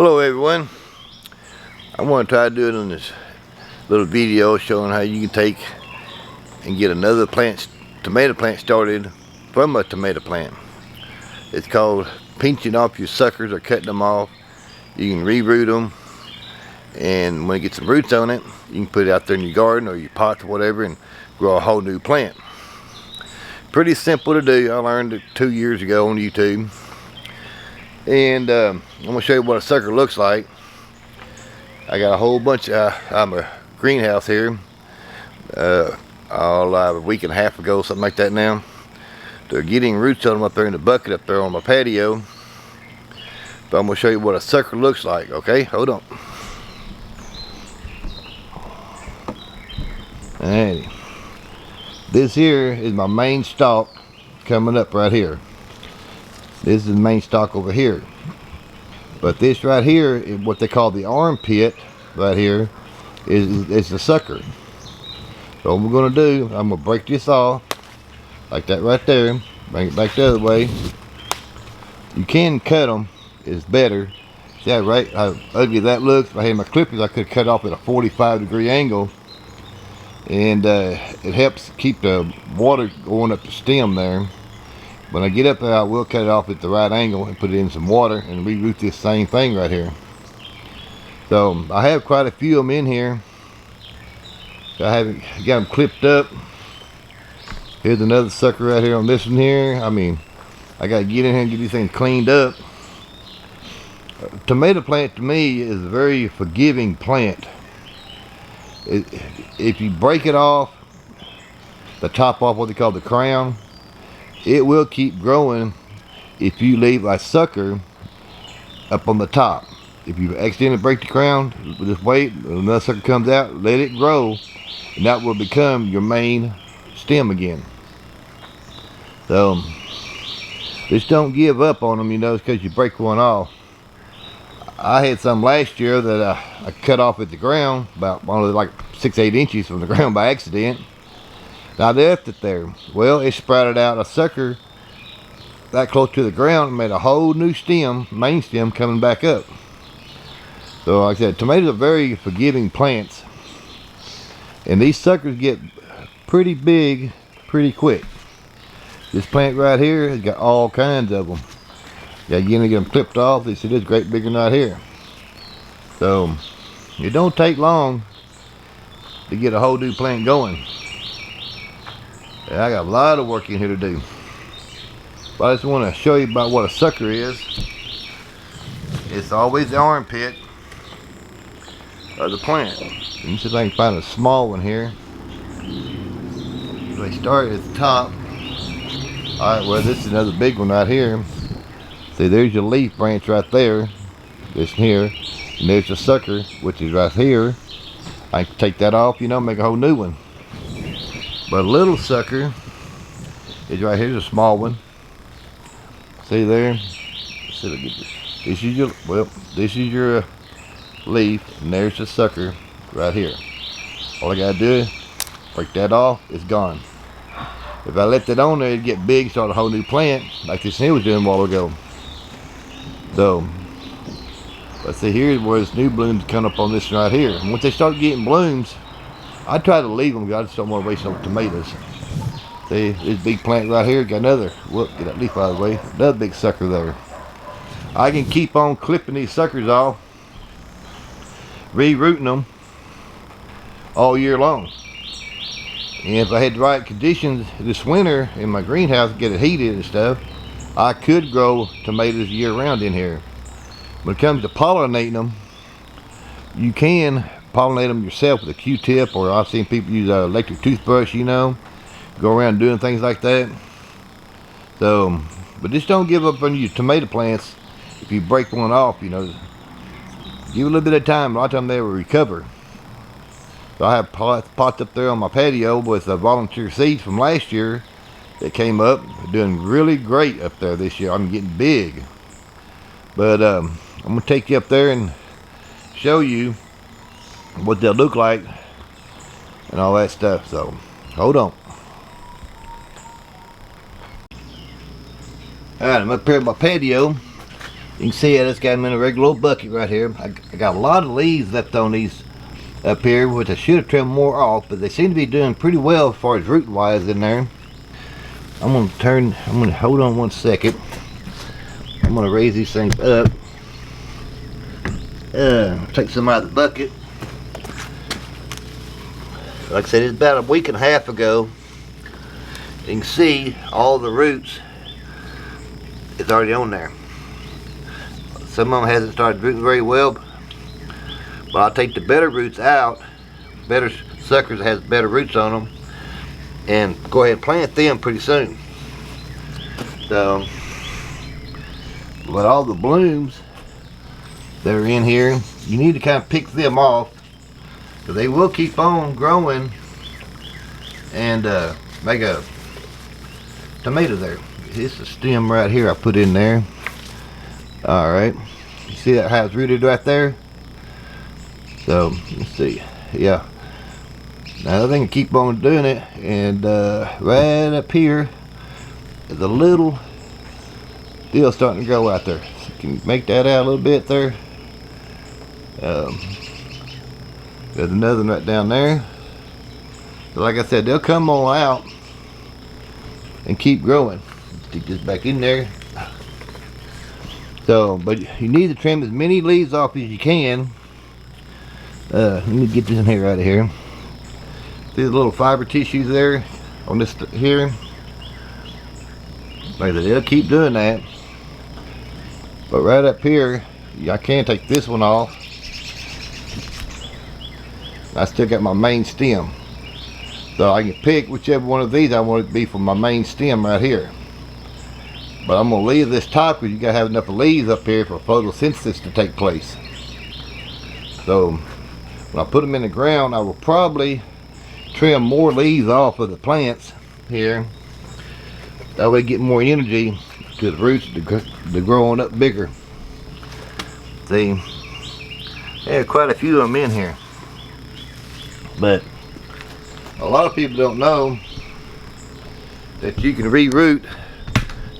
Hello everyone. I want to try to do it in this little video showing how you can take and get another tomato plant started from a tomato plant. It's called pinching off your suckers or cutting them off. You can reroot them, and when it gets some roots on it, you can put it out there in your garden or your pots or whatever and grow a whole new plant. Pretty simple to do. I learned it 2 years ago on YouTube. And I'm going to show you what a sucker looks like. I got a whole bunch I'm a greenhouse here a week and a half ago, something like that now. They're getting roots on them up there in the bucket up there on my patio. But I'm going to show you what a sucker looks like, okay? Hold on. Alrighty. This here is my main stalk coming up right here. This is the main stalk over here. But this right here is what they call the armpit right here is the sucker. So what we're going to do, I'm going to break this off like that right there. Bring it back the other way. You can cut them. It's better. See how ugly that looks? If I had my clippers, I could cut off at a 45-degree angle. And it helps keep the water going up the stem there. When I get up there, I will cut it off at the right angle and put it in some water and reroot this same thing right here. So I have quite a few of them in here. I haven't got them clipped up. Here's another sucker right here on this one here. I mean, I got to get in here and get these things cleaned up. Tomato plant to me is a very forgiving plant. If you break it off, the top off, what they call the crown, it will keep growing if you leave a sucker up on the top. If you accidentally break the crown, just wait, another sucker comes out, let it grow, and that will become your main stem again. So, just don't give up on them, you know, because you break one off. I had some last year that I cut off at the ground, about only like 6-8 inches from the ground by accident. I left it there. Well, it sprouted out a sucker that close to the ground and made a whole new stem, main stem, coming back up. So like I said, tomatoes are very forgiving plants. And these suckers get pretty big pretty quick. This plant right here has got all kinds of them. Yeah, you gotta get them clipped off. They see this great big one right here. So it don't take long to get a whole new plant going. I got a lot of work in here to do. But I just want to show you about what a sucker is. It's always the armpit of the plant. Let me see if I can find a small one here. They start at the top. Alright, well, this is another big one right here. See, there's your leaf branch right there. This here. And there's the sucker, which is right here. I can take that off, you know, make a whole new one. But a little sucker is right here, a small one. See there? This is your leaf, and there's the sucker right here. All I gotta do is break that off, it's gone. If I left it on there, it'd get big, start a whole new plant, like this here was doing a while ago. So, let's see, here's where this new blooms come up on this right here. And once they start getting blooms, I try to leave them because I just don't want to waste no tomatoes. See, this big plant right here, got another, whoop, get that leaf out of the way, another big sucker there. I can keep on clipping these suckers off, re-rooting them all year long. And if I had the right conditions this winter in my greenhouse, get it heated and stuff, I could grow tomatoes year round in here. When it comes to pollinating them, you can pollinate them yourself with a Q-tip, or I've seen people use an electric toothbrush, you know, go around doing things like that. So, but just don't give up on your tomato plants. If you break one off, you know, give it a little bit of time. A lot of time they will recover. So I have pots up there on my patio with volunteer seeds from last year that came up. They're doing really great up there this year. I'm getting big. But I'm going to take you up there and show you what they'll look like and all that stuff. So hold on. Alright, I'm up here at my patio. You can see I just got them in a regular old bucket right here. I got a lot of leaves left on these up here, which I should have trimmed more off, but they seem to be doing pretty well as far as root wise in there. I'm gonna hold on one second. I'm gonna raise these things up. Take some out of the bucket. Like I said, it's about a week and a half ago. You can see all the roots is already on there. Some of them hasn't started rooting very well, but I'll take the better roots out, better suckers that has better roots on them, and go ahead and plant them pretty soon. So, but all the blooms that are in here, you need to kind of pick them off, because they will keep on growing and make a tomato there. It's a stem right here I put in there. Alright, you see that how it's rooted right there? So, let's see. Yeah. Now I think I keep on doing it, and right up here is a little deal starting to grow out there. So can you make that out a little bit there? There's another one right down there. But like I said, they'll come on out and keep growing. Stick this back in there. So, but you need to trim as many leaves off as you can. Let me get this in here out of here. See the little fiber tissues there on this here? Like I said, they'll keep doing that. But right up here, I can take this one off. I still got my main stem. So I can pick whichever one of these I want it to be for my main stem right here. But I'm going to leave this top because you got to have enough leaves up here for photosynthesis to take place. So when I put them in the ground, I will probably trim more leaves off of the plants here. That way get more energy to the roots to grow on up bigger. See, there's quite a few of them in here. But a lot of people don't know that you can reroot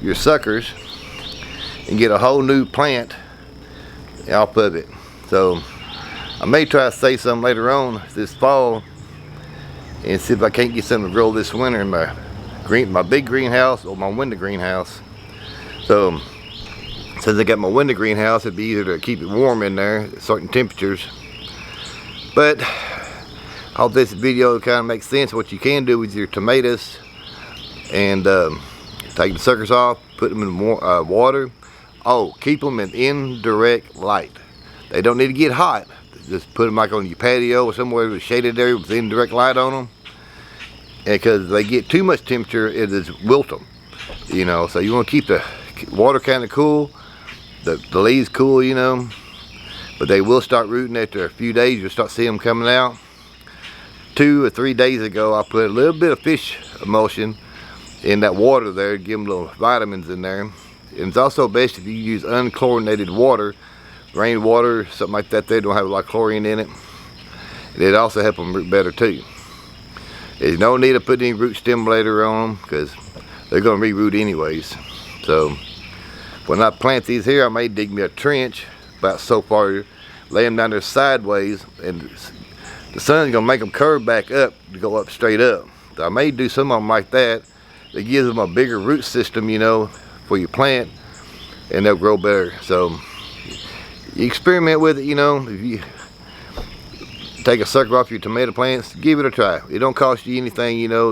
your suckers and get a whole new plant off of it. So I may try to say something later on this fall and see if I can't get something to grow this winter in my big greenhouse or my window greenhouse. So since I got my window greenhouse, it'd be easier to keep it warm in there at certain temperatures. But I hope this video kind of makes sense what you can do with your tomatoes. And take the suckers off, put them in water. Oh, keep them in indirect light. They don't need to get hot. Just put them like on your patio or somewhere with a shaded area with indirect light on them. And because they get too much temperature, it is wilt them. You know, so you want to keep the water kind of cool, the leaves cool, you know. But they will start rooting after a few days. You'll start seeing them coming out. 2 or 3 days ago, I put a little bit of fish emulsion in that water there, give them little vitamins in there. And it's also best if you use unchlorinated water, rainwater, something like that. They don't have a lot of chlorine in it. And it also helps them root better too. There's no need to put any root stimulator on them because they're going to re-root anyways. So when I plant these here, I may dig me a trench about so far, lay them down there sideways, and the sun's going to make them curve back up to go up straight up. So I may do some of them like that. It gives them a bigger root system, you know, for your plant, and they'll grow better. So you experiment with it, you know. If you take a sucker off your tomato plants, give it a try. It don't cost you anything, you know.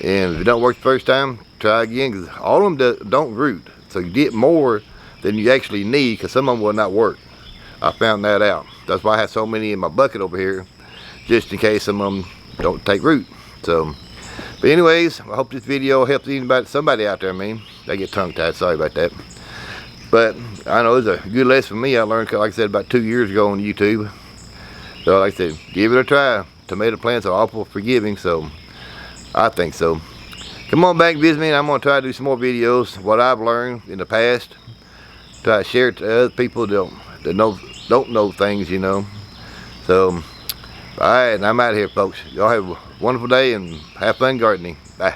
And if it don't work the first time, try again, because all of them don't root. So you get more than you actually need, because some of them will not work. I found that out. That's why I have so many in my bucket over here, just in case some of them don't take root. So. But anyways, I hope this video helps somebody out there. I mean, I get tongue-tied, sorry about that. But I know it's a good lesson for me. I learned, like I said, about 2 years ago on YouTube. So like I said, give it a try. Tomato plants are awful forgiving, so I think so. Come on back and visit me, and I'm going to try to do some more videos, what I've learned in the past. Try to share it to other people that don't know things, you know. So, alright, and I'm out of here, folks. Y'all have a wonderful day and have fun gardening. Bye.